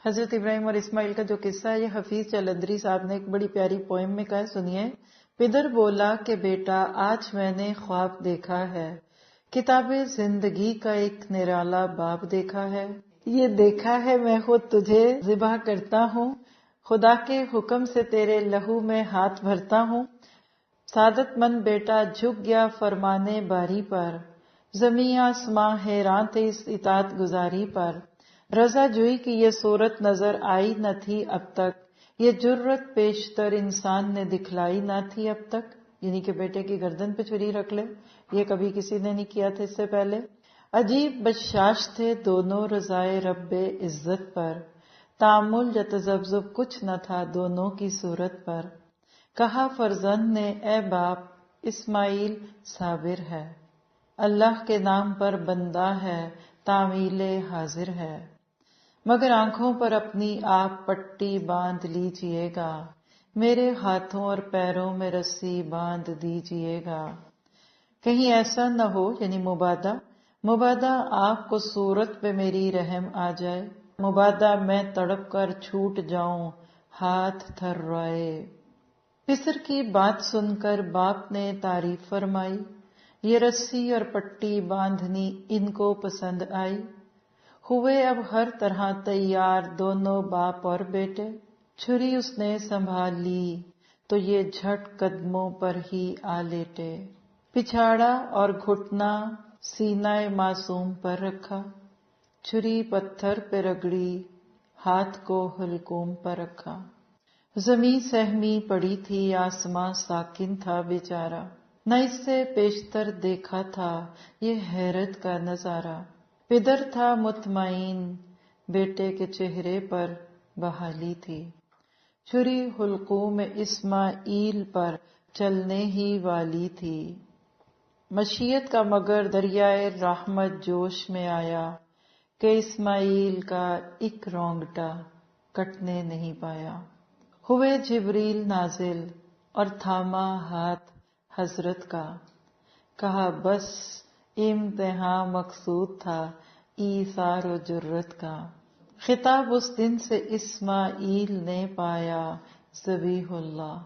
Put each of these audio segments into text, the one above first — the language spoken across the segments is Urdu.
حضرت ابراہیم اور اسماعیل کا جو قصہ ہے یہ حفیظ جلندری صاحب نے ایک بڑی پیاری پوئم میں کہا ہے، سنیے۔ پدر بولا کہ بیٹا آج میں نے خواب دیکھا ہے، کتاب زندگی کا ایک نرالا باب دیکھا ہے، یہ دیکھا ہے میں خود تجھے ذبح کرتا ہوں، خدا کے حکم سے تیرے لہو میں ہاتھ بھرتا ہوں۔ سعادت مند بیٹا جھک گیا فرمانے باری پر، زمیں آسماں حیران تھے اس اطاعت گزاری پر۔ رضا جوئی کی یہ صورت نظر آئی نہ تھی اب تک، یہ جرت پیشتر انسان نے دکھلائی نہ تھی اب تک، یعنی کہ بیٹے کی گردن پہ چھری رکھ لے، یہ کبھی کسی نے نہیں کیا تھا اس سے پہلے۔ عجیب بشاش تھے دونوں رضائے رب عزت پر، تعامل یا تذبذب کچھ نہ تھا دونوں کی صورت پر۔ کہا فرزند نے اے باپ اسماعیل صابر ہے، اللہ کے نام پر بندہ ہے تعمیل حاضر ہے، مگر آنکھوں پر اپنی آپ پٹی باندھ لیجئے گا، میرے ہاتھوں اور پیروں میں رسی باندھ دیجئے گا، کہیں ایسا نہ ہو، یعنی مبادا آپ کو صورت پہ میری رحم آ جائے، مبادا میں تڑپ کر چھوٹ جاؤں ہاتھ تھرائے۔ پسر کی بات سن کر باپ نے تعریف فرمائی، یہ رسی اور پٹی باندھنی ان کو پسند آئی، ہوئے اب ہر طرح تیار دونوں باپ اور بیٹے، چھری اس نے سنبھال لی تو یہ جھٹ قدموں پر ہی آ لیٹے، پچھاڑا اور گھٹنا سینہ معصوم پر رکھا، چھری پتھر پہ رگڑی ہاتھ کو حلقوم پر رکھا۔ زمیں سہمی پڑی تھی آسماں ساکن تھا بیچارہ، نہ اس سے پیشتر دیکھا تھا یہ حیرت کا نظارہ۔ پدر تھا مطمئن بیٹے کے چہرے پر بحالی تھی، چھری حلقوم اسماعیل پر چلنے ہی والی تھی، مشیت کا مگر دریائے رحمت جوش میں آیا کہ اسماعیل کا ایک رونگٹا کٹنے نہیں پایا۔ ہوئے جبریل نازل اور تھاما ہاتھ حضرت کا، کہا بس امتحان مقصود تھا ایثار و جرت کا، خطاب اس دن سے اسماعیل نے پایا ذبیح اللہ،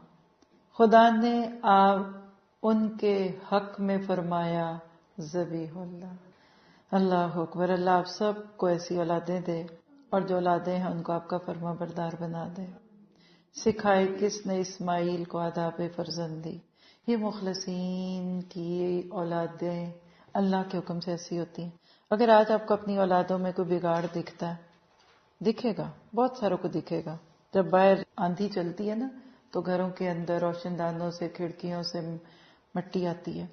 خدا نے آپ ان کے حق میں فرمایا ذبیح اللہ۔ اللہ اکبر، اللہ آپ سب کو ایسی اولادیں دے، اور جو اولادیں ہیں ان کو آپ کا فرما بردار بنا دے۔ سکھائے کس نے اسماعیل کو آداب فرزندی، یہ مخلصین کی اولادیں اللہ کے حکم سے ایسی ہوتی ہیں۔ اگر آج آپ کو اپنی اولادوں میں کوئی بگاڑ دکھتا ہے، دکھے گا، بہت ساروں کو دکھے گا، جب باہر آندھی چلتی ہے نا تو گھروں کے اندر روشن دانوں سے کھڑکیوں سے مٹی آتی ہے۔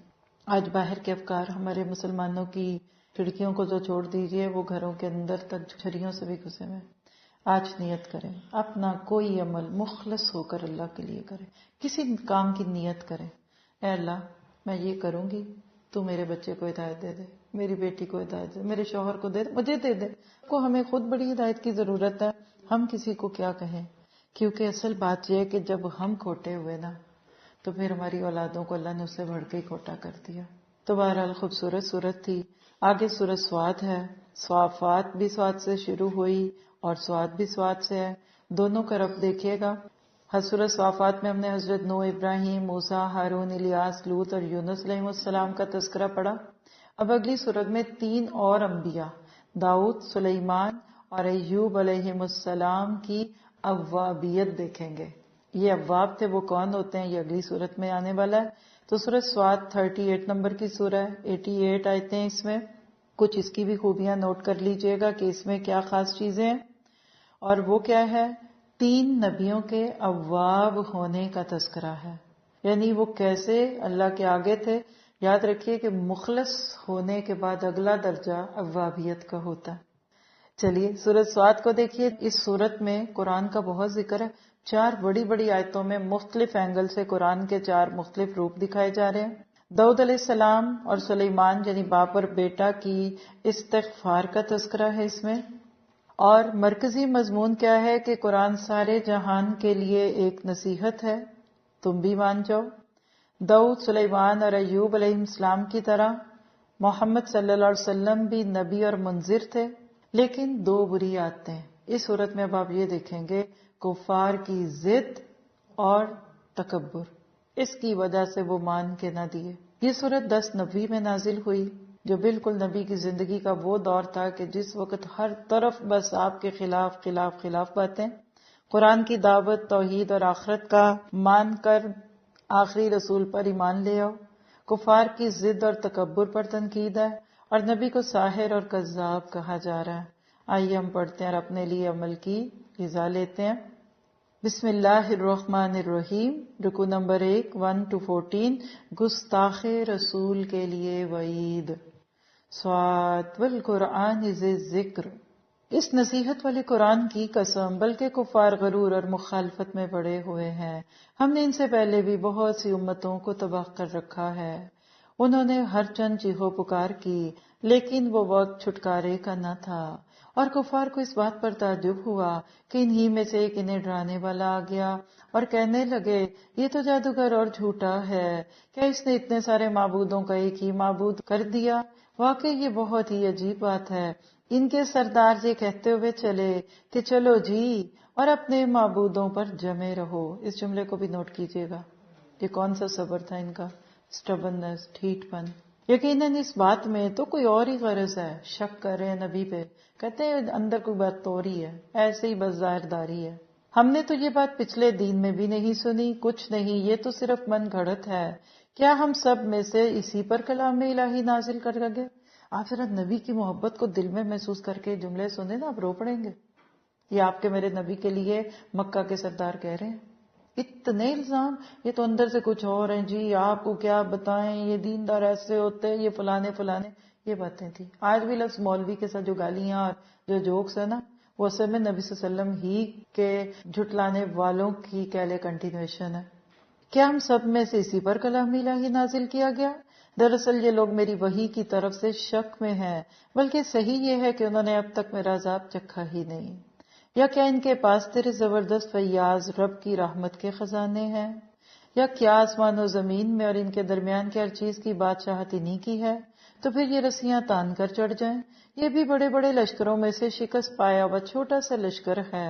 آج باہر کے افکار ہمارے مسلمانوں کی کھڑکیوں کو تو چھوڑ دیجئے، وہ گھروں کے اندر تک چھریوں سے بھی گھسے ہوئے۔ آج نیت کریں، اپنا کوئی عمل مخلص ہو کر اللہ کے لیے کریں، کسی کام کی نیت کریں، اے اللہ میں یہ کروں گی، تو میرے بچے کو ہدایت دے دے، میری بیٹی کو ہدایت دے، میرے شوہر کو دے دے، مجھے دے دے کو، ہمیں خود بڑی ہدایت کی ضرورت ہے، ہم کسی کو کیا کہیں، کیونکہ اصل بات یہ ہے کہ جب ہم کھوٹے ہوئے نا تو پھر ہماری اولادوں کو اللہ نے اس سے بڑھ کے ہی کھوٹا کر دیا۔ تو بہرحال خوبصورت صورت تھی۔ آگے سورۃ سواد ہے، صافات بھی سواد سے شروع ہوئی اور سواد بھی سواد سے ہے، دونوں کا رب دیکھیے گا۔ سورۃ صافات میں ہم نے حضرت نوح، ابراہیم، موسیٰ، ہارون، الیاس، لوط اور یونس علیہ السلام کا تذکرہ پڑھا۔ اب اگلی سورت میں 3 اور انبیاء، داؤد، سلیمان اور ایوب علیہ السلام کی اوابیت دیکھیں گے۔ یہ اواب تھے، وہ کون ہوتے ہیں یہ اگلی سورت میں آنے والا ہے۔ تو سورۃ سواد 38 نمبر کی سورہ ہے، 88 آیتیں اس میں، کچھ اس کی بھی خوبیاں نوٹ کر لیجئے گا کہ اس میں کیا خاص چیزیں ہیں، اور وہ کیا ہے، 3 نبیوں کے اواب ہونے کا تذکرہ ہے، یعنی وہ کیسے اللہ کے آگے تھے۔ یاد رکھیے کہ مخلص ہونے کے بعد اگلا درجہ اوابیت کا ہوتا ہے۔ چلیے سورۃ سواد کو دیکھیے۔ اس سورت میں قرآن کا بہت ذکر ہے، 4 بڑی بڑی آیتوں میں مختلف اینگل سے قرآن کے 4 مختلف روپ دکھائے جا رہے ہیں۔ داؤد علیہ السلام اور سلیمان یعنی باپ اور بیٹا کی استغفار کا تذکرہ ہے اس میں، اور مرکزی مضمون کیا ہے کہ قرآن سارے جہان کے لیے ایک نصیحت ہے، تم بھی مان جاؤ۔ داؤد، سلیمان اور ایوب علیہ السلام کی طرح محمد صلی اللہ علیہ وسلم بھی نبی اور منذر تھے، لیکن 2 بری عادتیں، اس صورت میں اب آپ یہ دیکھیں گے کفار کی ضد اور تکبر، اس کی وجہ سے وہ مان کے نہ دیے۔ یہ صورت 10 نبوی میں نازل ہوئی، جو بالکل نبی کی زندگی کا وہ دور تھا کہ جس وقت ہر طرف بس آپ کے خلاف خلاف خلاف باتیں۔ قرآن کی دعوت توحید اور آخرت کا مان کر آخری رسول پر ایمان لے آؤ، کفار کی ضد اور تکبر پر تنقید ہے، اور نبی کو ساحر اور کذاب کہا جا رہا ہے۔ آئیے ہم پڑھتے ہیں اور اپنے لیے عمل کی غذا لیتے ہیں۔ بسم اللہ الرحمن الرحیم، رکو نمبر 1 to 14، گستاخ رسول کے لیے وعید۔ صاد والقرآن ذی الذکر، اس نصیحت والے قرآن کی قسم، بلکہ کفار غرور اور مخالفت میں پڑے ہوئے ہیں۔ ہم نے ان سے پہلے بھی بہت سی امتوں کو تباہ کر رکھا ہے، انہوں نے ہر چند چیخو پکار کی، لیکن وہ وقت چھٹکارے کا نہ تھا، اور کفار کو اس بات پر تعجب ہوا کہ انہی میں سے ایک انہیں ڈرانے والا آ گیا اور کہنے لگے یہ تو جادوگر اور جھوٹا ہے، کیا اس نے اتنے سارے معبودوں کا ایک ہی معبود کر دیا؟ واقعی یہ بہت ہی عجیب بات ہے۔ ان کے سردار یہ کہتے ہوئے چلے کہ چلو جی اور اپنے معبودوں پر جمے رہو۔ اس جملے کو بھی نوٹ کیجیے گا، یہ کون سا صبر تھا ان کا؟ سٹبنس، ڈھیٹ پن۔ یقیناً اس بات میں تو کوئی اور ہی غرض ہے، شک کر رہے ہیں نبی پہ، کہتے ہیں اندر کوئی بات تو رہی ہے، ایسے ہی بس ظاہرداری ہے۔ ہم نے تو یہ بات پچھلے دین میں بھی نہیں سنی، کچھ نہیں، یہ تو صرف من گھڑت ہے۔ کیا ہم سب میں سے اسی پر کلام الہی نازل کر گئے؟ آپ ذرا نبی کی محبت کو دل میں محسوس کر کے جملے سنیں نا، آپ رو پڑیں گے۔ یہ آپ کے میرے نبی کے لیے مکہ کے سردار کہہ رہے ہیں۔ اتنے الزام، یہ تو اندر سے کچھ اور ہیں جی، آپ کو کیا بتائیں، یہ دیندار ایسے ہوتے، یہ فلانے فلانے، یہ باتیں تھی۔ آج بھی لفظ مولوی کے ساتھ جو گالیاں اور جو جوکس ہے نا، وہ اصل میں نبی صلی اللہ علیہ وسلم ہی کے جھٹلانے والوں کی کہلے کنٹینیوشن ہے۔ کیا ہم سب میں سے اسی پر کلام الہی نازل کیا گیا؟ دراصل یہ لوگ میری وحی کی طرف سے شک میں ہیں، بلکہ صحیح یہ ہے کہ انہوں نے اب تک میرا عذاب چکھا ہی نہیں۔ یا کیا ان کے پاس تیرے زبردست فیاض رب کی رحمت کے خزانے ہیں؟ یا کیا آسمان و زمین میں اور ان کے درمیان کی ہر چیز کی بادشاہت انہی کی ہے؟ تو پھر یہ رسیاں تان کر چڑھ جائیں۔ یہ بھی بڑے بڑے لشکروں میں سے شکست پایا ہوا چھوٹا سا لشکر ہے۔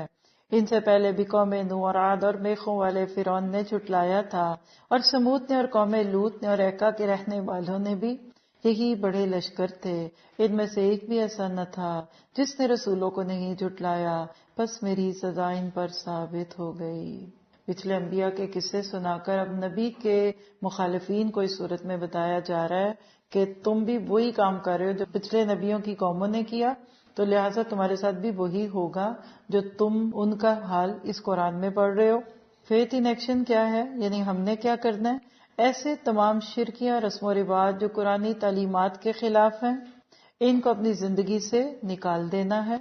ان سے پہلے بھی قوم نوح اور عاد اور میخوں والے فرعون نے جھٹلایا تھا، اور سمود نے اور قوم لوط نے اور ایکا کے رہنے والوں نے بھی، یہی بڑے لشکر تھے۔ ان میں سے ایک بھی ایسا نہ تھا جس نے رسولوں کو نہیں جھٹلایا، بس میری سزا ان پر ثابت ہو گئی۔ پچھلے انبیاء کے قصے سنا کر اب نبی کے مخالفین کو اس صورت میں بتایا جا رہا ہے کہ تم بھی وہی کام کر رہے ہو جو پچھلے نبیوں کی قوموں نے کیا، تو لہٰذا تمہارے ساتھ بھی وہی ہوگا جو تم ان کا حال اس قرآن میں پڑھ رہے ہو۔ فیتھ ان ایکشن کیا ہے؟ یعنی ہم نے کیا کرنا ہے؟ ایسے تمام شرکیاں رسم و رواج جو قرآنی تعلیمات کے خلاف ہیں، ان کو اپنی زندگی سے نکال دینا ہے،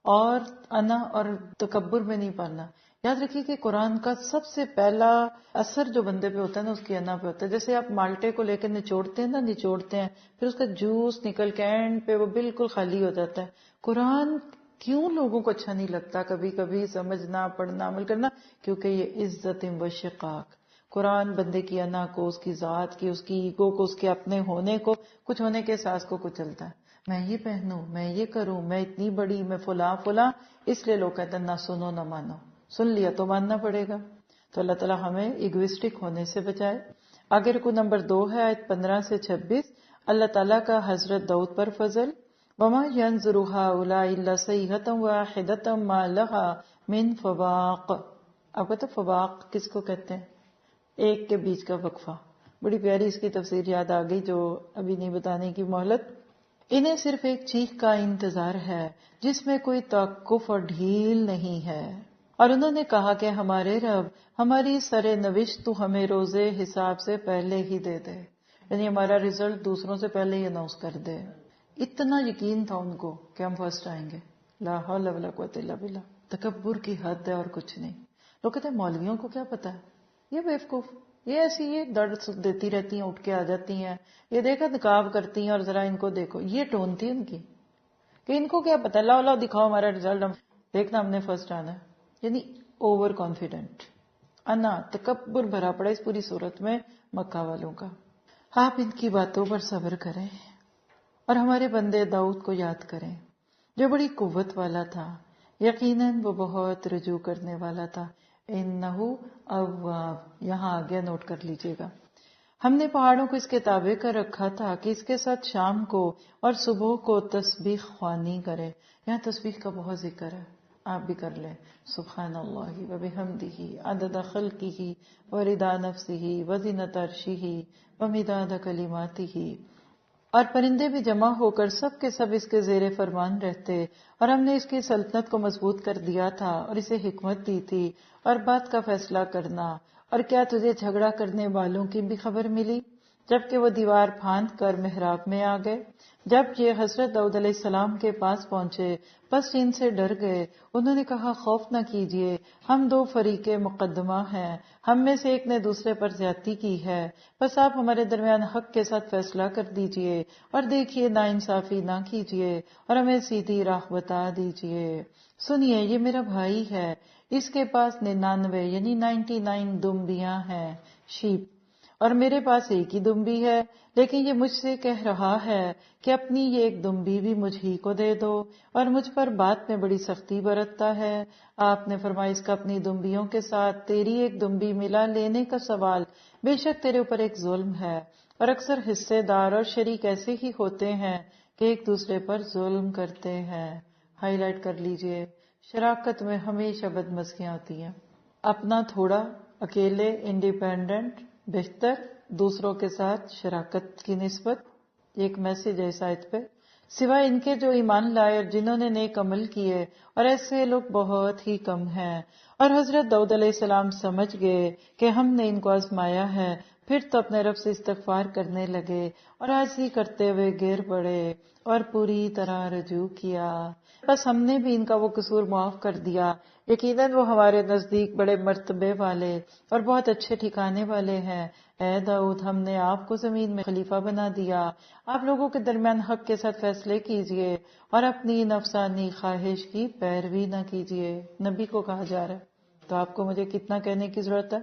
اور انا اور تکبر میں نہیں پڑنا۔ یاد رکھیے کہ قرآن کا سب سے پہلا اثر جو بندے پہ ہوتا ہے نا، اس کی انا پہ ہوتا ہے۔ جیسے آپ مالٹے کو لے کے نچوڑتے ہیں نا، نچوڑتے ہیں، پھر اس کا جوس نکل کے اینڈ پہ وہ بالکل خالی ہو جاتا ہے۔ قرآن کیوں لوگوں کو اچھا نہیں لگتا کبھی کبھی سمجھنا، پڑھنا، عمل کرنا؟ کیونکہ یہ عزت و شقاق، قرآن بندے کی انا کو، اس کی ذات کی، اس کی ایگو کو، اس کے اپنے ہونے کو، کچھ ہونے کے احساس کو کچلتا ہے۔ میں یہ پہنوں، میں یہ کروں، میں اتنی بڑی، میں فلاں فلاں، اس لیے لوگ کہتے ہیں نہ سنو نہ مانو، سن لیا تو ماننا پڑے گا۔ تو اللہ تعالیٰ ہمیں ایگوئسٹک ہونے سے بچائے۔ آگے رکو نمبر 2 ہے، آیت 15 سے 26، اللہ تعالیٰ کا حضرت داؤد پر فضل۔ وَمَا يَنظُرُ هَؤُلَاءِ إِلَّا صَيْحَةً وَاحِدَةً مَا لَهَا مِن فَوَاقٍ۔ آپ کو تو فواق کس کو کہتے ہیں؟ ایک کے بیچ کا وقفہ۔ بڑی پیاری اس کی تفسیر یاد آ گئی جو ابھی نہیں بتانے کی مہلت۔ انہیں صرف ایک چیخ کا انتظار ہے جس میں کوئی توقف اور ڈھیل نہیں ہے، اور انہوں نے کہا کہ ہمارے رب، ہماری سر نوشت تو ہمیں روزے حساب سے پہلے ہی دے دے، یعنی ہمارا رزلٹ دوسروں سے پہلے ہی اناؤنس کر دے۔ اتنا یقین تھا ان کو کہ ہم فرسٹ آئیں گے۔ لا حول ولا قوت الا باللہ۔ تکبر کی حد ہے اور کچھ نہیں۔ لوگ کہتے ہیں مولویوں کو کیا پتا ہے، یہ بیوقوف، یہ ایسی یہ درد دیتی رہتی ہیں، اٹھ کے آ جاتی ہیں، یہ دیکھا نقاب کرتی ہیں، اور ذرا ان کو دیکھو، یہ ٹون تھی ان کی کہ ان کو کیا پتا، لاؤ لاؤ دکھاؤ ہمارا رزلٹ، دیکھنا ہم نے فرسٹ آنا ہے۔ یعنی اوور کانفیڈنٹ، انا، تکبر بھرا پڑا اس پوری صورت میں مکہ والوں کا۔ آپ ان کی باتوں پر صبر کریں اور ہمارے بندے داؤد کو یاد کریں جو بڑی قوت والا تھا، یقیناً وہ بہت رجوع کرنے والا تھا. انہو اواب، یہاں آگے نوٹ کر لیجیے گا. ہم نے پہاڑوں کو اس کے تابع کر رکھا تھا کہ اس کے ساتھ شام کو اور صبح کو تسبیح خوانی کرے. یہاں تسبیح کا بہت ذکر ہے، آپ بھی کر لیں. سبحان اللہ وبحمدہ عدد خلقہ ورضا نفسہ وزنۃ عرشہ ومداد کلماتہ. اور پرندے بھی جمع ہو کر سب کے سب اس کے زیر فرمان رہتے، اور ہم نے اس کی سلطنت کو مضبوط کر دیا تھا اور اسے حکمت دی تھی اور بات کا فیصلہ کرنا. اور کیا تجھے جھگڑا کرنے والوں کی بھی خبر ملی جبکہ وہ دیوار پھاند کر محراب میں آ گئے؟ جب یہ حضرت داؤد علیہ السلام کے پاس پہنچے بس ان سے ڈر گئے. انہوں نے کہا خوف نہ کیجیے، ہم دو فریق مقدمہ ہیں، ہم میں سے ایک نے دوسرے پر زیادتی کی ہے، بس آپ ہمارے درمیان حق کے ساتھ فیصلہ کر دیجیے اور دیکھیے ناانصافی نہ کیجیے اور ہمیں سیدھی راہ بتا دیجیے. سنیے یہ میرا بھائی ہے، اس کے پاس 99 یعنی 99 دمبیاں ہیں، شیپ، اور میرے پاس ایک ہی دمبی ہے، لیکن یہ مجھ سے کہہ رہا ہے کہ اپنی یہ ایک دمبی بھی مجھ ہی کو دے دو اور مجھ پر بات میں بڑی سختی برتتا ہے. آپ نے فرمایا اس کا اپنی دمبیوں کے ساتھ تیری ایک دمبی ملا لینے کا سوال بے شک تیرے اوپر ایک ظلم ہے، اور اکثر حصے دار اور شریک ایسے ہی ہوتے ہیں کہ ایک دوسرے پر ظلم کرتے ہیں. ہائی لائٹ کر لیجئے، شراکت میں ہمیشہ بدمزگیاں ہوتی ہیں. اپنا تھوڑا، اکیلے، انڈیپینڈنٹ بہتر، دوسروں کے ساتھ شراکت کی نسبت. ایک میسج ہے اس آیت پہ. سوائے ان کے جو ایمان لائے اور جنہوں نے نیک عمل کیے، اور ایسے لوگ بہت ہی کم ہیں. اور حضرت داؤد علیہ السلام سمجھ گئے کہ ہم نے ان کو آزمایا ہے، پھر تو اپنے رب سے استغفار کرنے لگے اور عاجزی کرتے ہوئے گر پڑے اور پوری طرح رجوع کیا. بس ہم نے بھی ان کا وہ قصور معاف کر دیا. یقیناً وہ ہمارے نزدیک بڑے مرتبے والے اور بہت اچھے ٹھکانے والے ہیں. اے داؤد، ہم نے آپ کو زمین میں خلیفہ بنا دیا، آپ لوگوں کے درمیان حق کے ساتھ فیصلے کیجئے اور اپنی نفسانی خواہش کی پیروی نہ کیجئے. نبی کو کہا جا رہا ہے تو آپ کو مجھے کتنا کہنے کی ضرورت ہے،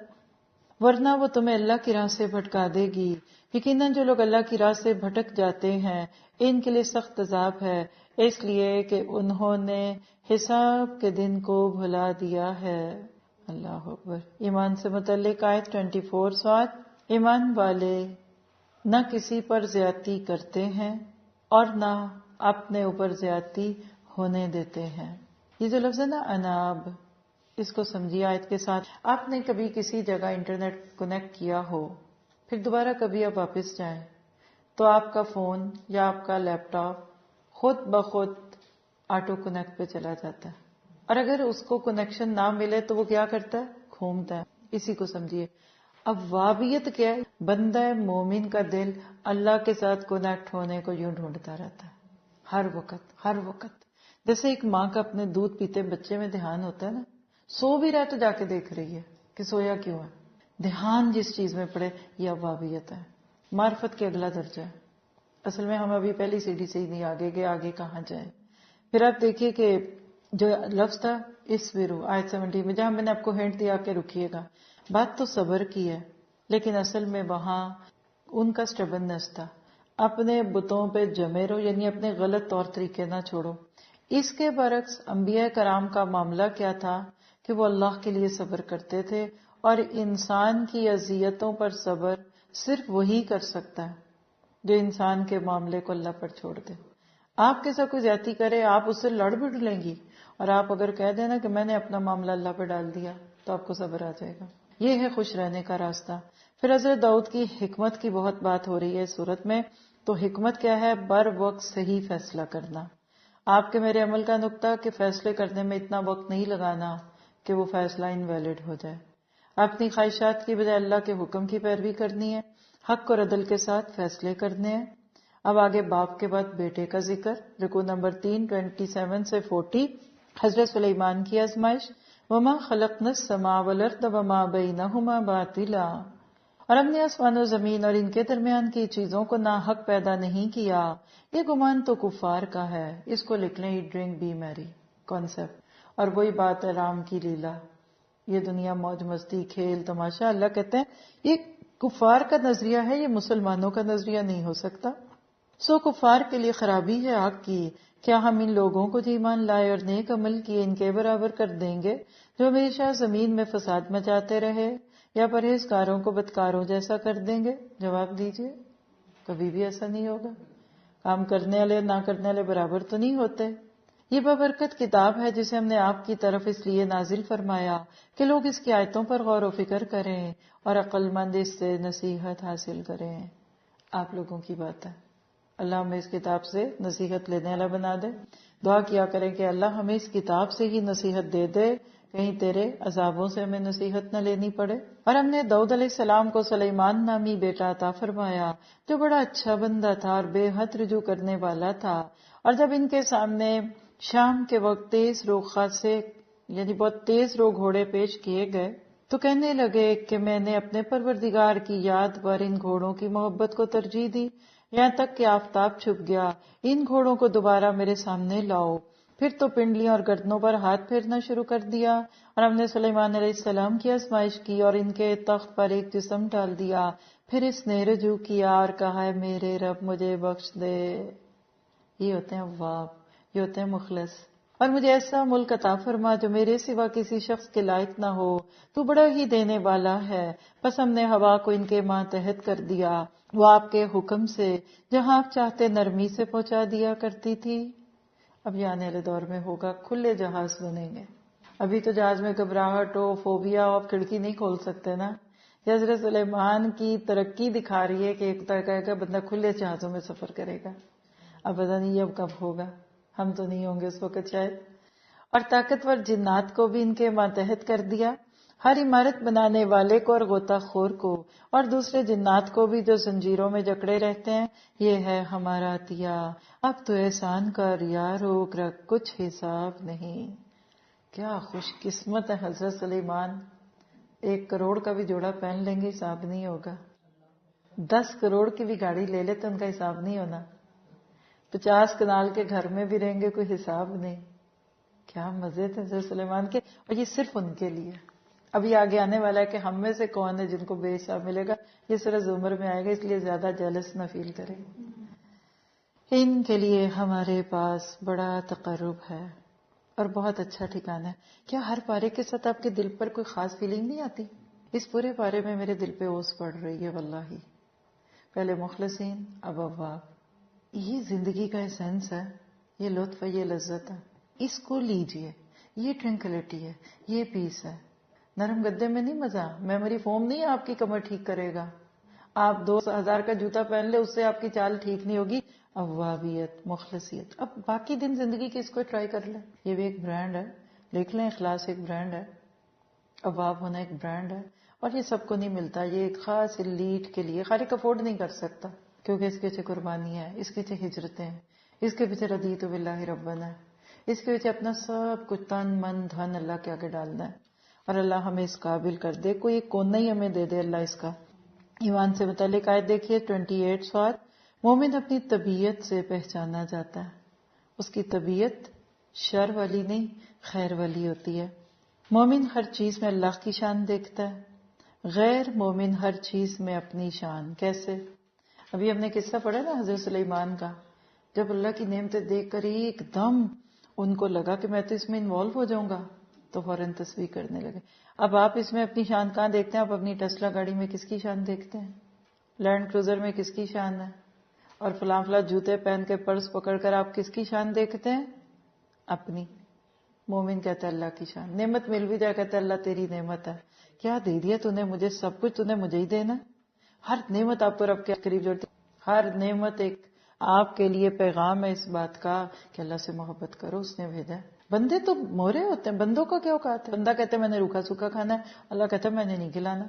ورنہ وہ تمہیں اللہ کی راہ سے بھٹکا دے گی. یقیناً جو لوگ اللہ کی راہ سے بھٹک جاتے ہیں ان کے لیے سخت عذاب ہے، اس لیے کہ انہوں نے حساب کے دن کو بھلا دیا ہے. اللہ اکبر. ایمان سے متعلق آیت 24 سوات. ایمان والے نہ کسی پر زیادتی کرتے ہیں اور نہ اپنے اوپر زیادتی ہونے دیتے ہیں. یہ جو لفظ ہے نا اناب، اس کو سمجھیے آیت کے ساتھ. آپ نے کبھی کسی جگہ انٹرنیٹ کنیکٹ کیا ہو، پھر دوبارہ کبھی آپ واپس جائیں تو آپ کا فون یا آپ کا لیپ ٹاپ خود بخود آٹو کنیکٹ پہ چلا جاتا ہے، اور اگر اس کو کنیکشن نہ ملے تو وہ کیا کرتا ہے، گھومتا ہے. اسی کو سمجھیے. اب وابیت کیا ہے؟ بندہ مومن کا دل اللہ کے ساتھ کنیکٹ ہونے کو یوں ڈھونڈتا رہتا ہے ہر وقت ہر وقت. جیسے ایک ماں کا اپنے دودھ پیتے بچے میں دھیان ہوتا ہے نا، سو بھی رہا تو جا کے دیکھ رہی ہے کہ سویا کیوں ہے. دھیان جس چیز میں پڑے یہ اوابیت ہے، معرفت کے اگلا درجہ ہے. اصل میں ہم ابھی پہلی سیڑھی سے ہی نہیں آگے گئے، آگے کہاں جائیں. پھر آپ دیکھیے کہ جو لفظ تھا اسبرو آیت 70 میں، جہاں میں نے آپ کو ہینٹ دیا کہ رکیے گا، بات تو صبر کی ہے لیکن اصل میں وہاں ان کا سٹبنس تھا. اپنے بتوں پہ جمے رہو، یعنی اپنے غلط طور طریقے نہ چھوڑو. اس کے برعکس انبیاء کرام کا معاملہ کیا تھا کہ وہ اللہ کے لیے صبر کرتے تھے، اور انسان کی اذیتوں پر صبر صرف وہی کر سکتا ہے جو انسان کے معاملے کو اللہ پر چھوڑ دے. آپ کے ساتھ کوئی زیادتی کرے، آپ اس سے لڑ بڑ لیں گی، اور آپ اگر کہہ دینا کہ میں نے اپنا معاملہ اللہ پہ ڈال دیا تو آپ کو صبر آ جائے گا. یہ ہے خوش رہنے کا راستہ. پھر حضرت داؤد کی حکمت کی بہت بات ہو رہی ہے اس صورت میں. تو حکمت کیا ہے؟ بر وقت صحیح فیصلہ کرنا. آپ کے میرے عمل کا نقطہ کہ فیصلے کرنے میں اتنا وقت نہیں لگانا کہ وہ فیصلہ انویلڈ ہو جائے. اپنی خواہشات کی بجائے اللہ کے حکم کی پیروی کرنی ہے، حق اور عدل کے ساتھ فیصلے کرنے ہیں. اب آگے باپ کے بعد بیٹے کا ذکر. رکوع نمبر 3 27 سے 40. حضرت سلیمان کی آزمائش. وما خلقنا السماء والارض وما بینہما باطلا. اور ہم نے آسمان و زمین اور ان کے درمیان کی چیزوں کو ناحق پیدا نہیں کیا. یہ گمان تو کفار کا ہے. اس کو لکھ لیں ایٹ ڈرنک بی میری کانسیپٹ. اور وہی بات ہے رام کی لیلا، یہ دنیا موج مستی کھیل تماشا. اللہ کہتے ہیں یہ کفار کا نظریہ ہے، یہ مسلمانوں کا نظریہ نہیں ہو سکتا. سو کفار کے لیے خرابی ہے آگ کی کیا ہم ان لوگوں کو جو ایمان لائے اور نیک عمل کیے ان کے برابر کر دیں گے جو ہمیشہ زمین میں فساد مچاتے رہے، یا پرہیزگاروں کو بدکاروں جیسا کر دیں گے؟ جواب دیجیے، کبھی بھی ایسا نہیں ہوگا. کام کرنے والے نہ کرنے والے برابر تو نہیں ہوتے. یہ بابرکت کتاب ہے جسے ہم نے آپ کی طرف اس لیے نازل فرمایا کہ لوگ اس کی آیتوں پر غور و فکر کریں اور عقل مند اس سے نصیحت حاصل کریں. آپ لوگوں کی بات ہے. اللہ ہمیں اس کتاب سے نصیحت لینے والا بنا دے. دعا کیا کریں کہ اللہ ہمیں اس کتاب سے ہی نصیحت دے دے، کہیں تیرے عذابوں سے ہمیں نصیحت نہ لینی پڑے. اور ہم نے داؤد علیہ السلام کو سلیمان نامی بیٹا عطا فرمایا جو بڑا اچھا بندہ تھا اور بے حد رجوع کرنے والا تھا. اور جب ان کے سامنے شام کے وقت تیز روخ سے یعنی بہت تیز رو گھوڑے پیش کیے گئے تو کہنے لگے کہ میں نے اپنے پروردگار کی یاد پر ان گھوڑوں کی محبت کو ترجیح دی، یہاں تک کہ آفتاب چھپ گیا. ان گھوڑوں کو دوبارہ میرے سامنے لاؤ. پھر تو پنڈلیوں اور گردنوں پر ہاتھ پھیرنا شروع کر دیا. اور ہم نے سلیمان علیہ السلام کی آزمائش کی اور ان کے تخت پر ایک جسم ڈال دیا. پھر اس نے رجوع کیا اور کہا، میرے رب مجھے بخش دے. یہ ہوتے ہیں اواب، یہ ہوتے ہیں مخلص. اور مجھے ایسا ملک عطا فرما جو میرے سوا کسی شخص کے لائق نہ ہو، تو بڑا ہی دینے والا ہے. بس ہم نے ہوا کو ان کے ماتحت کر دیا، وہ آپ کے حکم سے جہاں آپ چاہتے نرمی سے پہنچا دیا کرتی تھی. اب یہ آنے والے دور میں ہوگا، کھلے جہاز بنیں گے. ابھی تو جہاز میں گھبراہٹ ہو، فوبیا ہو، آپ کھڑکی نہیں کھول سکتے نا. یہ حضرت سلیمان کی ترقی دکھا رہی ہے کہ ایک طرح کا بندہ کھلے جہازوں میں سفر کرے گا. اب پتہ نہیں اب کب ہوگا، ہم تو نہیں ہوں گے اس وقت شاید. اور طاقتور جنات کو بھی ان کے ماتحت کر دیا، ہر عمارت بنانے والے کو اور غوطہ خور کو، اور دوسرے جنات کو بھی جو زنجیروں میں جکڑے رہتے ہیں. یہ ہے ہمارا عطیہ، اب تو احسان کر یا روک رکھ، کچھ حساب نہیں. کیا خوش قسمت ہے حضرت سلیمان. 1 کروڑ کا بھی جوڑا پہن لیں گے حساب نہیں ہوگا. 10 کروڑ کی بھی گاڑی لے لے تو ان کا حساب نہیں ہونا. 50 کنال کے گھر میں بھی رہیں گے، کوئی حساب نہیں. کیا مزے تھے حضرت سلیمان کے. اور یہ صرف ان کے لیے. ابھی آگے آنے والا ہے کہ ہم میں سے کون ہے جن کو بے حساب ملے گا. یہ صرف زمر میں آئے گا، اس لیے زیادہ جیلس نہ فیل کریں. ان کے لیے ہمارے پاس بڑا تقرب ہے اور بہت اچھا ٹھکانہ ہے. کیا ہر پارے کے ساتھ آپ کے دل پر کوئی خاص فیلنگ نہیں آتی؟ اس پورے پارے میں میرے دل پہ اوس پڑ رہی ہے واللہ. پہلے مخلصین، اب اواب. یہ زندگی کا اسینس ہے، یہ لطف ہے، یہ لذت ہے. اس کو لیجئے. یہ ٹرنکلٹی ہے، یہ پیس ہے. نرم گدے میں نہیں مزہ. میموری فوم نہیں آپ کی کمر ٹھیک کرے گا. آپ 2000 کا جوتا پہن لے، اس سے آپ کی چال ٹھیک نہیں ہوگی. اوابیت، مخلصیت. اب باقی دن زندگی کی اس کو ٹرائی کر لیں. یہ بھی ایک برانڈ ہے، لکھ لیں. اخلاص ایک برانڈ ہے، اواب ہونا ایک برانڈ ہے. اور یہ سب کو نہیں ملتا، یہ ایک خاص ایلیٹ کے لیے. خالی افورڈ نہیں کر سکتا کیونکہ اس کے پیچھے قربانی ہے، اس کے پیچھے ہجرتیں ہیں، اس کے پیچھے رضیت باللہ ربنا ہے، اس کے پیچھے اپنا سب کچھ تن من دھن اللہ کے آگے ڈالنا ہے. اور اللہ ہمیں اس قابل کر دے، کوئی ایک کونا ہی ہمیں دے دے اللہ اس کا. ایمان سے متعلق آیت دیکھیے 28 سوال. مومن اپنی طبیعت سے پہچانا جاتا ہے. اس کی طبیعت شر والی نہیں، خیر والی ہوتی ہے. مومن ہر چیز میں اللہ کی شان دیکھتا ہے، غیر مومن ہر چیز میں اپنی شان. کیسے؟ ابھی ہم نے قصہ پڑھا نا حضرت سلیمان کا. جب اللہ کی نعمتیں دیکھ کر ایک دم ان کو لگا کہ میں تو اس میں انوالو ہو جاؤں گا تو فوراً تصویر کرنے لگے. اب آپ اس میں اپنی شان کہاں دیکھتے ہیں؟ آپ اپنی ٹیسلا گاڑی میں کس کی شان دیکھتے ہیں؟ لینڈ کروزر میں کس کی شان ہے؟ اور فلاں فلاں جوتے پہن کے پرس پکڑ کر آپ کس کی شان دیکھتے ہیں؟ اپنی. مومن کہتا ہے اللہ کی شان. نعمت مل بھی جائے کہتا ہے اللہ تیری نعمت ہے، کیا دے دیا تو نے مجھے، سب کچھ تو نے مجھے ہی دینا. ہر نعمت آپ کو رب کے قریب جوڑتی. ہر نعمت ایک آپ کے لیے پیغام ہے اس بات کا کہ اللہ سے محبت کرو، اس نے بھیجا ہے. بندے تو مورے ہوتے ہیں، بندوں کا کیا اوقات ہے. بندہ کہتا ہے میں نے روکھا سوکھا کھانا ہے، اللہ کہتا ہے میں نے نہیں کھلانا.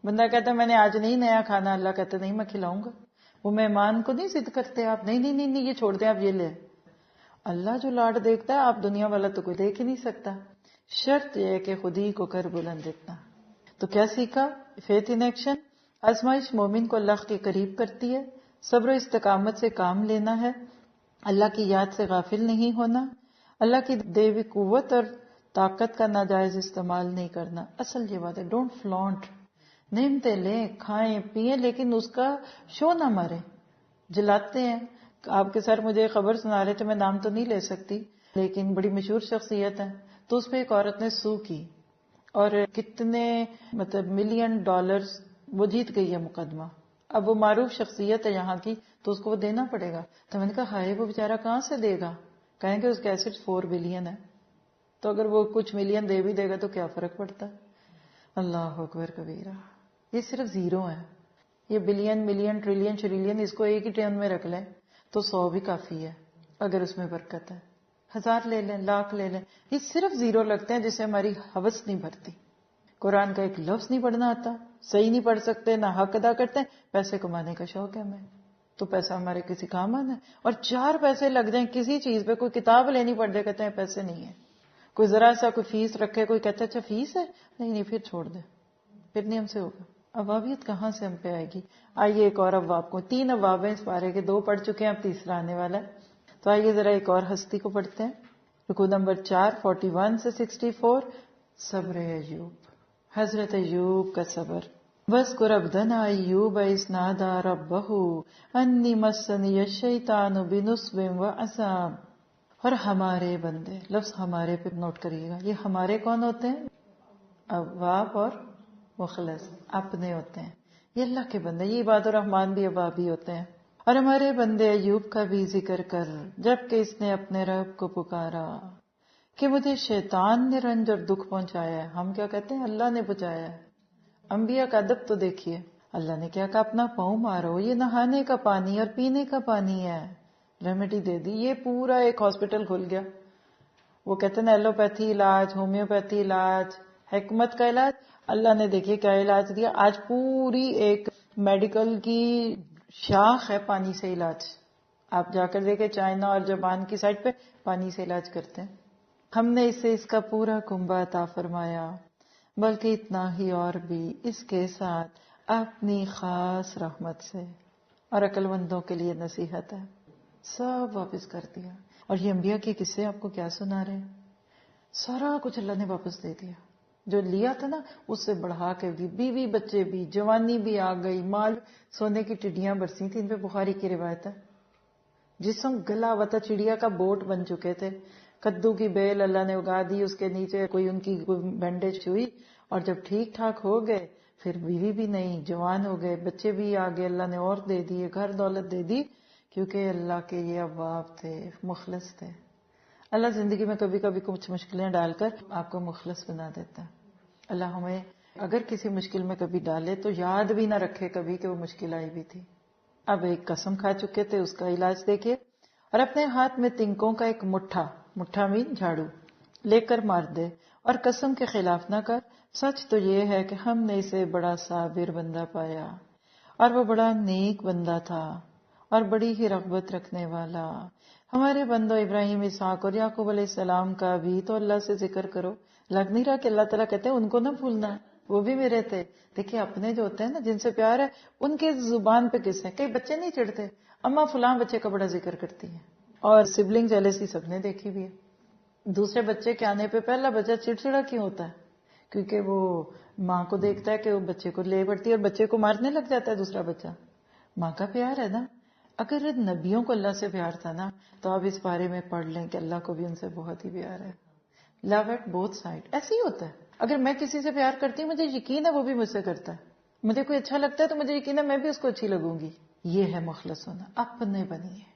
بندہ کہتا ہے میں نے آج نہیں نیا کھانا، اللہ کہتا ہے نہیں میں کھلاؤں گا. وہ مہمان کو نہیں ضد کرتے آپ، نہیں نہیں نہیں یہ چھوڑ دیں آپ یہ لیں. اللہ جو لاڈ دیکھتا ہے آپ دنیا والا تو کوئی دیکھ ہی نہیں سکتا. شرط یہ ہے کہ خود ہی کو کر بلند اتنا. تو کیا سیکھا؟ Faith in action. آزمائش مومن کو اللہ کے قریب کرتی ہے. صبر و استقامت سے کام لینا ہے، اللہ کی یاد سے غافل نہیں ہونا، اللہ کی دی ہوئی قوت اور طاقت کا ناجائز استعمال نہیں کرنا. اصل یہ بات ہے، ڈونٹ فلانٹ. نعمتیں لیں، کھائیں، پیئیں، لیکن اس کا شو نہ مارے. جلاتے ہیں آپ کے سر مجھے خبر سنا رہے تھے، میں نام تو نہیں لے سکتی لیکن بڑی مشہور شخصیت ہے، تو اس پہ ایک عورت نے سو کی اور کتنے $1,000,000 وہ جیت گئی ہے مقدمہ. اب وہ معروف شخصیت ہے یہاں کی، تو اس کو وہ دینا پڑے گا. تو میں نے کہا ہائے وہ بیچارہ کہاں سے دے گا؟ کہیں گے اس کے ایسٹ 4 بلین ہے، تو اگر وہ کچھ ملین دے بھی دے گا تو کیا فرق پڑتا ہے. اللہ اکبر کبیرہ. یہ صرف زیرو ہے. یہ بلین ملین ٹریلین شریلین اس کو ایک ہی ٹرم میں رکھ لیں تو 100 بھی کافی ہے اگر اس میں برکت ہے. 1000 لے لیں، لاکھ لے لیں، یہ صرف زیرو لگتے ہیں جس سے ہماری حوث نہیں بھرتی. قرآن کا ایک لفظ نہیں پڑھنا آتا، صحیح نہیں پڑھ سکتے، نہ حق ادا کرتے ہیں، پیسے کمانے کا شوق ہے ہمیں، تو پیسہ ہمارے کسی کام آنا ہے. اور 4 پیسے لگ جائیں کسی چیز پہ، کوئی کتاب لینی پڑ جائے کہتے ہیں پیسے نہیں ہیں، کوئی ذرا سا کوئی فیس رکھے، کوئی کہتا ہے اچھا فیس ہے، نہیں پھر چھوڑ دے، پھر نہیں ہم سے ہوگا. ابابیت کہاں سے ہم پہ آئے گی؟ آئیے ایک اور ابواب کو، 3 ابواب ہیں اس پارے کے، 2 پڑھ چکے ہیں، اب تیسرا آنے والا ہے. تو آئیے ذرا ایک اور ہستی کو پڑھتے ہیں. رکوع نمبر 4 41 سے 64. صبر ایوب، حضرت ایوب کا صبر. وَاذْكُرْ عَبْدَنَا أَيُّوبَ إِذْ نَادَىٰ رَبَّهُ أَنِّي مَسَّنِيَ الشَّيْطَانُ بِنُصْبٍ وَعَذَابٍ. اور ہمارے بندے، لفظ ہمارے پہ نوٹ کریے گا. یہ ہمارے کون ہوتے ہیں؟ اواب اور مخلص، اپنے ہوتے ہیں. یہ اللہ کے بندے، یہ عباد الرحمان بھی اوابی ہوتے ہیں. اور ہمارے بندے ایوب کا بھی ذکر کر، جبکہ اس نے اپنے رب کو پکارا کہ مجھے شیطان نے رنج اور دکھ پہنچایا ہے. ہم کیا کہتے ہیں؟ اللہ نے پہنچایا ہے. انبیاء کا ادب تو دیکھیے، اللہ نے کیا کہا؟ اپنا پاؤں مارو، یہ نہانے کا پانی اور پینے کا پانی ہے. ریمیڈی دے دی، یہ پورا ایک ہاسپٹل کھل گیا. وہ کہتے ہیں ایلوپیتھی علاج، ہومیوپیتھی علاج، حکمت کا علاج. اللہ نے دیکھیے کیا علاج دیا. آج پوری ایک میڈیکل کی شاخ ہے پانی سے علاج. آپ جا کر دیکھیں چائنا اور جاپان کی سائٹ پہ پانی سے علاج کرتے ہیں. ہم نے اسے اس کا پورا کنبہ عطا فرمایا، بلکہ اتنا ہی اور بھی اس کے ساتھ اپنی خاص رحمت سے. اور عقل مندوں کے لیے نصیحت ہے. سب واپس کر دیا. اور یہ انبیاء کے قصے آپ کو کیا سنا رہے ہیں؟ سارا کچھ اللہ نے واپس دے دیا. جو لیا تھا نا اس سے بڑھا کے بھی، بیوی بچے بھی، جوانی بھی آ گئی، مال سونے کی ٹڈیاں برسی تھیں. ان پہ بخاری کی روایت ہے. جسم گلا ہوا تھا، چڑیا کا بوٹ بن چکے تھے. کدو کی بیل اللہ نے اگا دی، اس کے نیچے کوئی ان کی بینڈیج ہوئی، اور جب ٹھیک ٹھاک ہو گئے پھر بیوی بھی نہیں، جوان ہو گئے، بچے بھی آ گئے، اللہ نے اور دے دیے، گھر دولت دے دی، کیونکہ اللہ کے یہ اواب تھے، مخلص تھے. اللہ زندگی میں کبھی کبھی کچھ مشکلیں ڈال کر آپ کو مخلص بنا دیتا ہے. اللہ ہمیں اگر کسی مشکل میں کبھی ڈالے تو یاد بھی نہ رکھے کبھی کہ وہ مشکل آئی بھی تھی. اب ایک قسم کھا چکے تھے، اس کا علاج دیکھیے. اور اپنے ہاتھ میں تنکوں کا ایک مٹھا مین جھاڑو لے کر مار دے، اور قسم کے خلاف نہ کر. سچ تو یہ ہے کہ ہم نے اسے بڑا صابر بندہ پایا، اور وہ بڑا نیک بندہ تھا اور بڑی ہی رغبت رکھنے والا. ہمارے بندوں ابراہیم، اسحاق اور یعقوب علیہ السلام کا بھی تو اللہ سے ذکر کرو. لگ نہیں رہا کہ اللہ تعالیٰ کہتے ہیں ان کو نہ بھولنا، وہ بھی میرے تھے. دیکھیے اپنے جو ہوتے ہیں نا جن سے پیار ہے ان کے زبان پہ قصے ہیں. کئی بچے نہیں چڑھتے، اماں فلاں بچے کا بڑا ذکر کرتی ہیں. اور سبلنگ جیلسی سب نے دیکھی بھی ہے. دوسرے بچے کے آنے پہ پہلا بچہ چڑچڑا کیوں ہوتا ہے؟ کیونکہ وہ ماں کو دیکھتا ہے کہ وہ بچے کو لے بڑھتی ہے اور بچے کو مارنے لگ جاتا ہے دوسرا بچہ. ماں کا پیار ہے نا. اگر نبیوں کو اللہ سے پیار تھا نا تو آپ اس بارے میں پڑھ لیں کہ اللہ کو بھی ان سے بہت ہی پیار ہے. لو ایٹ بوتھ سائڈ. ایسے ہی ہوتا ہے. اگر میں کسی سے پیار کرتی ہوں مجھے یقین ہے وہ بھی مجھ سے کرتا ہے. مجھے کوئی اچھا لگتا ہے تو مجھے یقین ہے میں بھی اس کو اچھی لگوں گی. یہ ہے مخلص ہونا. اپنے بنیے.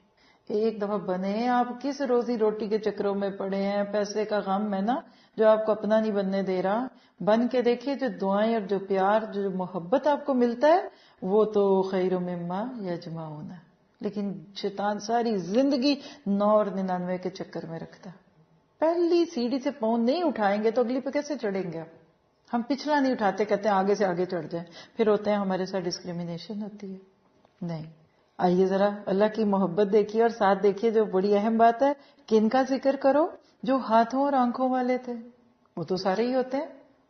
ایک دفعہ بنے. آپ کس روزی روٹی کے چکروں میں پڑے ہیں، پیسے کا غم ہے نا جو آپ کو اپنا نہیں بننے دے رہا. بن کے دیکھیے جو دعائیں اور جو پیار جو محبت آپ کو ملتا ہے وہ تو خیر مما یجمعون ہے. لیکن شیطان ساری زندگی 999 کے چکر میں رکھتا. پہلی سیڑھی سے پاؤں نہیں اٹھائیں گے تو اگلی پہ کیسے چڑھیں گے؟ ہم پچھلا نہیں اٹھاتے، کہتے ہیں آگے سے آگے چڑھ جائیں، پھر ہوتے ہیں ہمارے ساتھ ڈسکریمنیشن ہوتی ہے. نہیں. آئیے ذرا اللہ کی محبت دیکھیے اور ساتھ دیکھیے جو بڑی اہم بات ہے، کن کا ذکر کرو؟ جو ہاتھوں اور آنکھوں والے تھے. وہ تو سارے ہی ہوتے ہیں،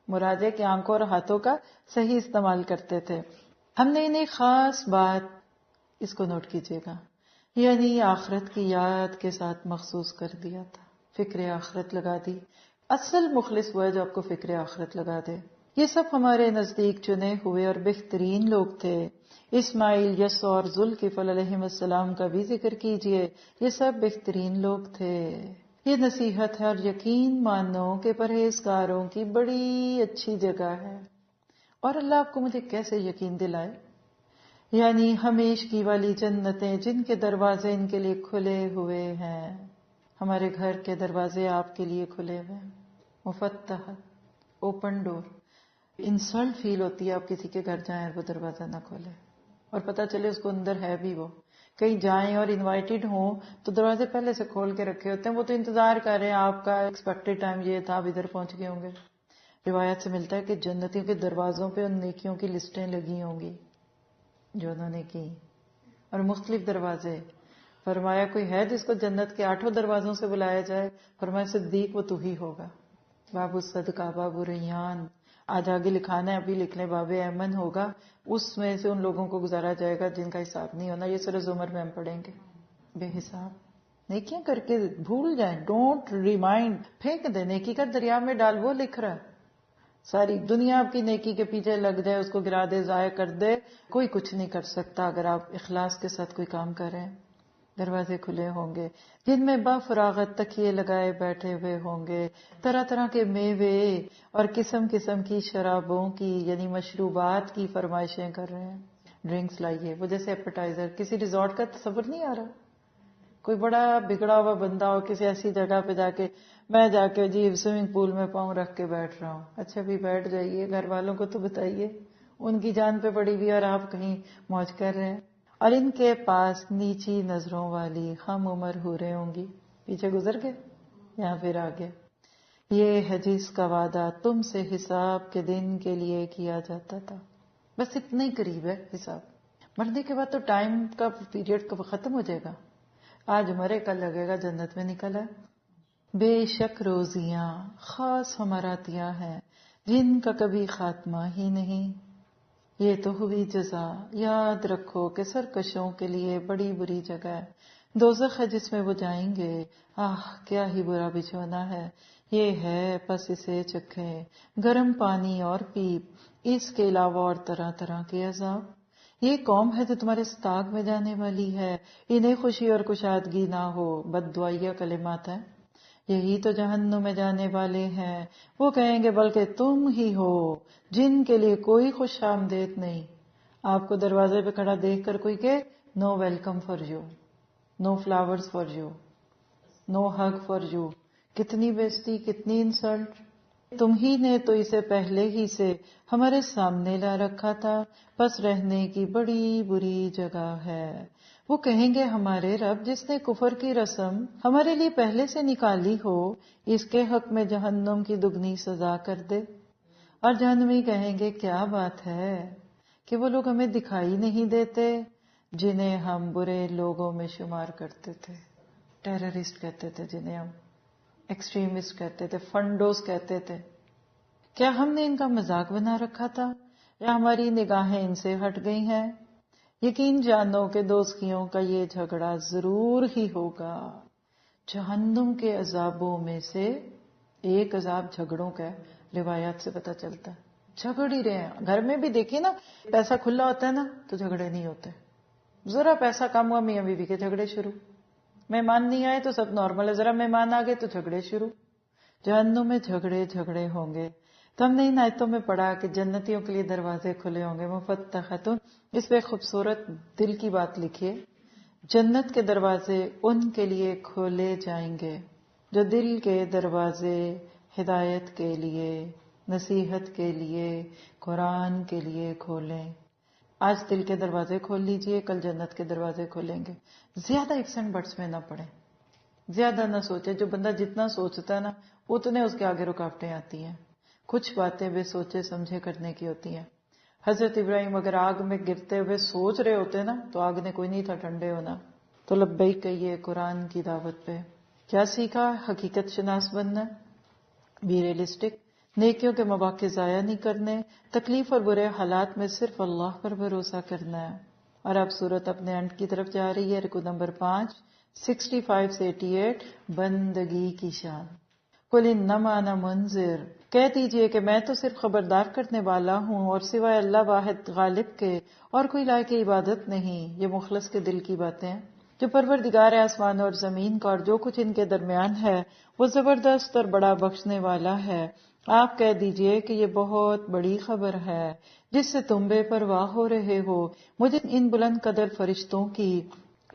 مراد ہے کہ آنکھوں اور ہاتھوں کا صحیح استعمال کرتے تھے. ہم نے انہیں خاص بات، اس کو نوٹ کیجیے گا، یعنی آخرت کی یاد کے ساتھ مخصوص کر دیا تھا. فکر آخرت لگا دی. اصل مخلص وہ ہے جو آپ کو فکر آخرت لگا دے. یہ سب ہمارے نزدیک چنے ہوئے اور بہترین لوگ تھے. اسماعیل، یسوع اور ذوالکفل علیہ السلام کا بھی ذکر کیجیے، یہ سب بہترین لوگ تھے۔ یہ نصیحت ہے اور یقین مانو کہ پرہیزگاروں کی بڑی اچھی جگہ ہے۔ اور اللہ آپ کو مجھے کیسے یقین دلائے؟ یعنی ہمیشگی والی جنتیں جن کے دروازے ان کے لیے کھلے ہوئے ہیں۔ ہمارے گھر کے دروازے آپ کے لیے کھلے ہوئے ہیں، مفتح، اوپن ڈور۔ انسلٹ فیل ہوتی ہے آپ کسی کے گھر جائیں اور وہ دروازہ نہ کھولے اور پتہ چلے اس کو اندر ہے بھی وہ۔ کہیں جائیں اور انوائٹڈ ہوں تو دروازے پہلے سے کھول کے رکھے ہوتے ہیں، وہ تو انتظار کر رہے ہیں، آپ کا ایکسپیکٹڈ ٹائم یہ تھا، آپ ادھر پہنچ گئے ہوں گے۔ روایت سے ملتا ہے کہ جنتیوں کے دروازوں پہ ان نیکیوں کی لسٹیں لگی ہوں گی جو انہوں نے کی، اور مختلف دروازے۔ فرمایا کوئی ہے جس کو جنت کے 8 دروازوں سے بلایا جائے؟ فرمایا صدیق، وہ تو ہی ہوگا۔ باب الصدقہ، باب ریان، آج آگے لکھانا ہے، ابھی لکھ لیں، باب ایمن ہوگا، اس میں سے ان لوگوں کو گزارا جائے گا جن کا حساب نہیں ہونا۔ یہ سورہ زمر میں ہم پڑھیں گے۔ بے حساب نیکیاں کر کے بھول جائیں، ڈونٹ ریمائنڈ، پھینک دیں، نیکی کا دریا میں ڈال، وہ لکھ رہا ہے۔ ساری دنیا آپ کی نیکی کے پیچھے لگ جائے، اس کو گرا دے، ضائع کر دے، کوئی کچھ نہیں کر سکتا اگر آپ اخلاص کے ساتھ کوئی کام کریں۔ دروازے کھلے ہوں گے جن میں با فراغت تکیے لگائے بیٹھے ہوئے ہوں گے، طرح طرح کے میوے اور قسم قسم کی شرابوں کی یعنی مشروبات کی فرمائشیں کر رہے ہیں۔ ڈرنکس لائیے، وہ جیسے ایپیٹائزر۔ کسی ریزورٹ کا تصور نہیں آ رہا؟ کوئی بڑا بگڑا ہوا بندہ ہو کسی ایسی جگہ پہ جا کے، میں جا کے جی سوئمنگ پول میں پاؤں رکھ کے بیٹھ رہا ہوں۔ اچھا بھی بیٹھ جائیے، گھر والوں کو تو بتائیے، ان کی جان پہ پڑی ہوئی اور آپ کہیں موج کر رہے ہیں۔ اور ان کے پاس نیچی نظروں والی ہم عمر حوریں ہوں گی۔ پیچھے گزر گئے، یہاں پھر آگے۔ یہ ہے جس کا وعدہ تم سے حساب کے دن کے لیے کیا جاتا تھا۔ بس اتنا ہی قریب ہے حساب، مرنے کے بعد تو ٹائم کا پیریڈ ختم ہو جائے گا۔ آج مرے کل لگے گا جنت میں نکل ہے۔ بے شک روزیاں خاص ہماراتیاں ہیں جن کا کبھی خاتمہ ہی نہیں۔ یہ تو ہوئی جزا، یاد رکھو کہ سرکشوں کے لیے بڑی بری جگہ ہے، دوزخ ہے جس میں وہ جائیں گے، آہ کیا ہی برا بچھونا ہے۔ یہ ہے پس اسے چکھیں، گرم پانی اور پیپ، اس کے علاوہ اور طرح طرح کے عذاب۔ یہ قوم ہے جو تمہارے استاق میں جانے والی ہے، انہیں خوشی اور کشادگی نہ ہو، بد دعائیہ کلمات ہیں۔ یہی تو جہنم میں جانے والے ہیں، وہ کہیں گے بلکہ تم ہی ہو جن کے لیے کوئی خوش آمدید نہیں۔ آپ کو دروازے پہ کھڑا دیکھ کر کوئی کہ no welcome for you, no flowers for you, no hug for you, کتنی بےزتی، کتنی انسلٹ۔ تم ہی نے تو اسے پہلے ہی سے ہمارے سامنے لا رکھا تھا، پس رہنے کی بڑی بری جگہ ہے۔ وہ کہیں گے ہمارے رب جس نے کفر کی رسم ہمارے لیے پہلے سے نکالی ہو، اس کے حق میں جہنم کی دگنی سزا کر دے۔ اور جہنمی کہیں گے کیا بات ہے کہ وہ لوگ ہمیں دکھائی نہیں دیتے جنہیں ہم برے لوگوں میں شمار کرتے تھے۔ ٹیررسٹ کہتے تھے جنہیں ہم، ایکسٹریمسٹ کہتے تھے، فنڈوز کہتے تھے۔ کیا ہم نے ان کا مذاق بنا رکھا تھا یا ہماری نگاہیں ان سے ہٹ گئی ہیں؟ یقین جانو کہ دوزخیوں کا یہ جھگڑا ضرور ہی ہوگا۔ جہنم کے عذابوں میں سے ایک عذاب جھگڑوں کا ہے، روایات سے پتہ چلتا ہے۔ جھگڑ ہی رہے ہیں، گھر میں بھی دیکھیے نا، پیسہ کھلا ہوتا ہے نا تو جھگڑے نہیں ہوتے، ذرا پیسہ کم ہوا میاں بیوی کے جھگڑے شروع، مہمان نہیں آئے تو سب نارمل ہے، ذرا مہمان آ گئے تو جھگڑے شروع۔ جہنم میں جھگڑے جھگڑے ہوں گے۔ تو ہم نے ان آیتوں میں پڑھا کہ جنتیوں کے لیے دروازے کھلے ہوں گے، مفتحۃ۔ اس پہ خوبصورت دل کی بات لکھیے، جنت کے دروازے ان کے لیے کھولے جائیں گے جو دل کے دروازے ہدایت کے لیے، نصیحت کے لیے، قرآن کے لیے کھولیں۔ آج دل کے دروازے کھول لیجئے، کل جنت کے دروازے کھولیں گے۔ زیادہ ifs and buts میں نہ پڑیں، زیادہ نہ سوچیں، جو بندہ جتنا سوچتا ہے نا اتنے اس کے آگے رکاوٹیں آتی ہیں۔ کچھ باتیں بے سوچے سمجھے کرنے کی ہوتی ہیں۔ حضرت ابراہیم اگر آگ میں گرتے ہوئے سوچ رہے ہوتے نا تو آگ نے کوئی نہیں تھا ٹھنڈے ہونا۔ تو لبیک کہیے قرآن کی دعوت پہ۔ کیا سیکھا؟ حقیقت شناس بننا، بی ریئلسٹک، نیکیوں کے مواقع ضائع نہیں کرنے، تکلیف اور برے حالات میں صرف اللہ پر بھروسہ کرنا ہے۔ اور اب صورت اپنے اینڈ کی طرف جا رہی ہے، رکوع نمبر 5، 65 سے 88، بندگی کی شان۔ قل انما انا منذر، کہہ دیجئے کہ میں تو صرف خبردار کرنے والا ہوں، اور سوائے اللہ واحد غالب کے اور کوئی لائق عبادت نہیں۔ یہ مخلص کے دل کی باتیں ہیں۔ جو پروردگار آسمان اور زمین کا اور جو کچھ ان کے درمیان ہے وہ زبردست اور بڑا بخشنے والا ہے۔ آپ کہہ دیجئے کہ یہ بہت بڑی خبر ہے جس سے تم بے پرواہ ہو رہے ہو۔ مجھے ان بلند قدر فرشتوں کی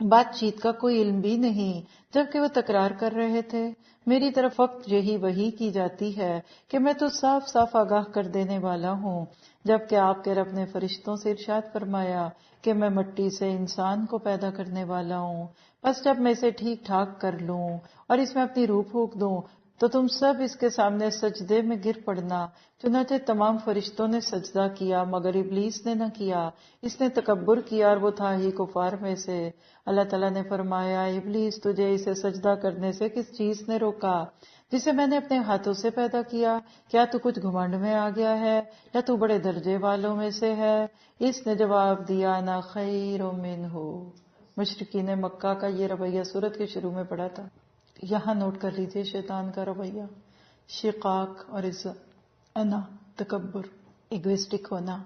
بات چیت کا کوئی علم بھی نہیں جبکہ وہ تکرار کر رہے تھے۔ میری طرف وقت یہی وحی کی جاتی ہے کہ میں تو صاف صاف آگاہ کر دینے والا ہوں، جبکہ آپ کے رب نے فرشتوں سے ارشاد فرمایا کہ میں مٹی سے انسان کو پیدا کرنے والا ہوں، بس جب میں اسے ٹھیک ٹھاک کر لوں اور اس میں اپنی روح پھونک دوں تو تم سب اس کے سامنے سجدے میں گر پڑنا۔ چنانچہ تمام فرشتوں نے سجدہ کیا مگر ابلیس نے نہ کیا، اس نے تکبر کیا اور وہ تھا ہی کفار میں سے۔ اللہ تعالیٰ نے فرمایا، ابلیس تجھے اسے سجدہ کرنے سے کس چیز نے روکا جسے میں نے اپنے ہاتھوں سے پیدا کیا؟ کیا تو کچھ گھمنڈ میں آ گیا ہے یا تو بڑے درجے والوں میں سے ہے؟ اس نے جواب دیا، انا خیر منہ۔ مشرکین مکہ کا یہ رویہ سورت کے شروع میں پڑھا تھا۔ یہاں نوٹ کر لیجئے شیطان کا رویہ، شقاق اور عزت، انا، تکبر، ایگوسٹک ہونا۔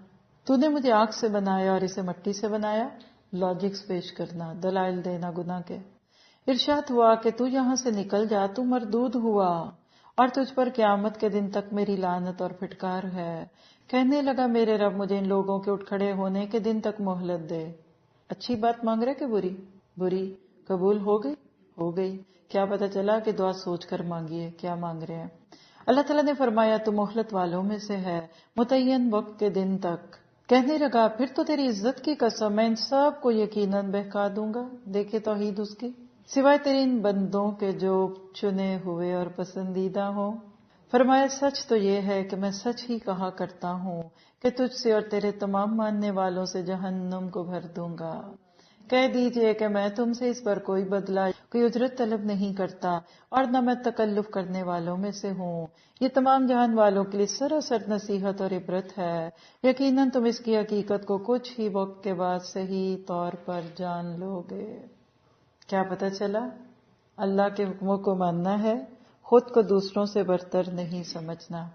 تو نے مجھے آگ سے بنایا اور اسے مٹی سے بنایا، لاجکس پیش کرنا، دلائل دینا گناہ کے۔ ارشاد ہوا کہ تو یہاں سے نکل جا، تو مردود ہوا اور تجھ پر قیامت کے دن تک میری لعنت اور پھٹکار ہے۔ کہنے لگا، میرے رب مجھے ان لوگوں کے اٹھ کھڑے ہونے کے دن تک مہلت دے۔ اچھی بات مانگ رہے کہ بری؟ بری قبول ہو گئی؟ ہو گئی۔ کیا پتا چلا کہ دعا سوچ کر مانگیے کیا مانگ رہے ہیں۔ اللہ تعالیٰ نے فرمایا، تو مہلت والوں میں سے ہے متعین وقت کے دن تک۔ کہنے لگا، پھر تو تیری عزت کی قسم میں ان سب کو یقیناً بہکا دوں گا۔ دیکھے توحید اس کی، سوائے تیرے ان بندوں کے جو چنے ہوئے اور پسندیدہ ہوں۔ فرمایا، سچ تو یہ ہے کہ میں سچ ہی کہا کرتا ہوں کہ تجھ سے اور تیرے تمام ماننے والوں سے جہنم کو بھر دوں گا۔ کہہ دیجئے کہ میں تم سے اس پر کوئی بدلہ، کوئی اجرت طلب نہیں کرتا اور نہ میں تکلف کرنے والوں میں سے ہوں۔ یہ تمام جہان والوں کے لیے سراسر نصیحت اور عبرت ہے۔ یقیناً تم اس کی حقیقت کو کچھ ہی وقت کے بعد صحیح طور پر جان لو گے۔ کیا پتہ چلا؟ اللہ کے حکموں کو ماننا ہے، خود کو دوسروں سے برتر نہیں سمجھنا۔